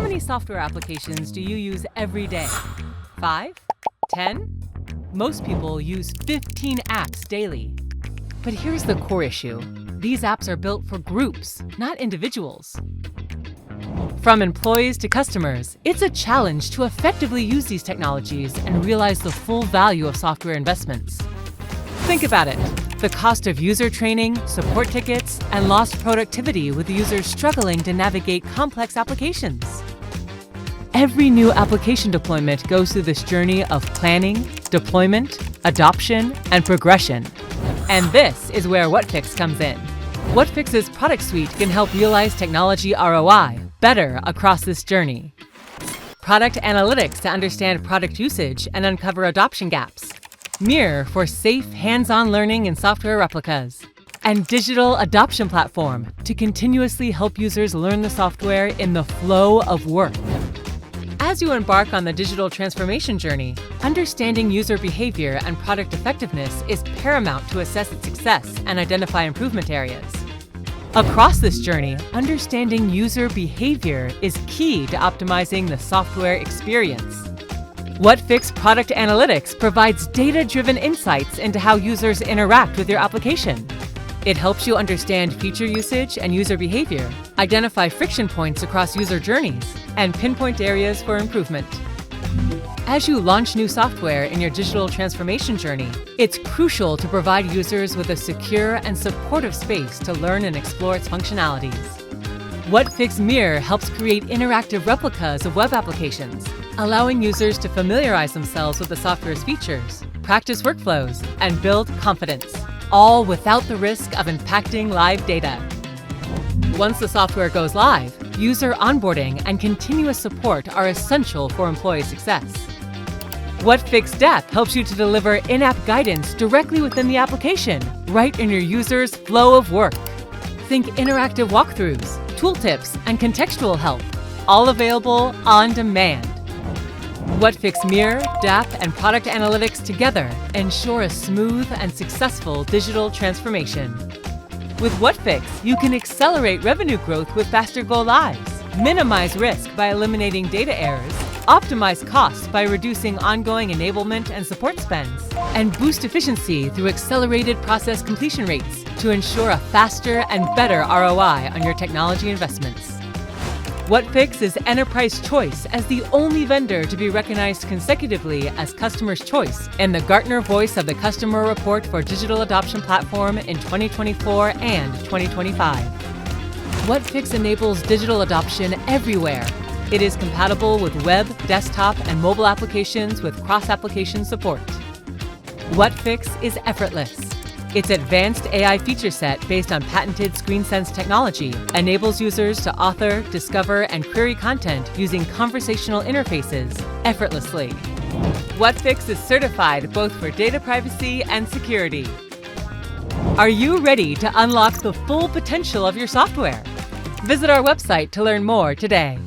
many software applications do you use every day? 5? 10? Most people use 15 apps daily. But here's the core issue. These apps are built for groups, not individuals. From employees to customers, it's a challenge to effectively use these technologies and realize the full value of software investments. Think about it. The cost of user training, support tickets, and lost productivity with users struggling to navigate complex applications. Every new application deployment goes through this journey of planning, deployment, adoption, and progression. And this is where Whatfix comes in. Whatfix's product suite can help realize technology ROI better across this journey. Product analytics to understand product usage and uncover adoption gaps. Mirror for safe, hands-on learning in software replicas. And digital adoption platform to continuously help users learn the software in the flow of work. As you embark on the digital transformation journey, understanding user behavior and product effectiveness is paramount to assess its success and identify improvement areas. Across this journey, understanding user behavior is key to optimizing the software experience. Whatfix Product Analytics provides data-driven insights into how users interact with your application. It helps you understand feature usage and user behavior, identify friction points across user journeys, and pinpoint areas for improvement. As you launch new software in your digital transformation journey, it's crucial to provide users with a secure and supportive space to learn and explore its functionalities. Whatfix Mirror helps create interactive replicas of web applications, allowing users to familiarize themselves with the software's features, practice workflows, and build confidence, all without the risk of impacting live data. Once the software goes live, user onboarding and continuous support are essential for employee success. Whatfix Depth helps you to deliver in-app guidance directly within the application, right in your user's flow of work. Think interactive walkthroughs, tooltips, and contextual help, all available on demand. Whatfix Mirror, DAP, and Product Analytics together ensure a smooth and successful digital transformation. With Whatfix, you can accelerate revenue growth with faster go-lives, minimize risk by eliminating data errors, optimize costs by reducing ongoing enablement and support spends, and boost efficiency through accelerated process completion rates to ensure a faster and better ROI on your technology investments. Whatfix is enterprise choice as the only vendor to be recognized consecutively as customer's choice in the Gartner Voice of the Customer Report for Digital Adoption Platform in 2024 and 2025. Whatfix enables digital adoption everywhere. It is compatible with web, desktop, and mobile applications with cross-application support. Whatfix is effortless. Its advanced AI feature set based on patented ScreenSense technology enables users to author, discover, and query content using conversational interfaces effortlessly. Whatfix is certified both for data privacy and security. Are you ready to unlock the full potential of your software? Visit our website to learn more today.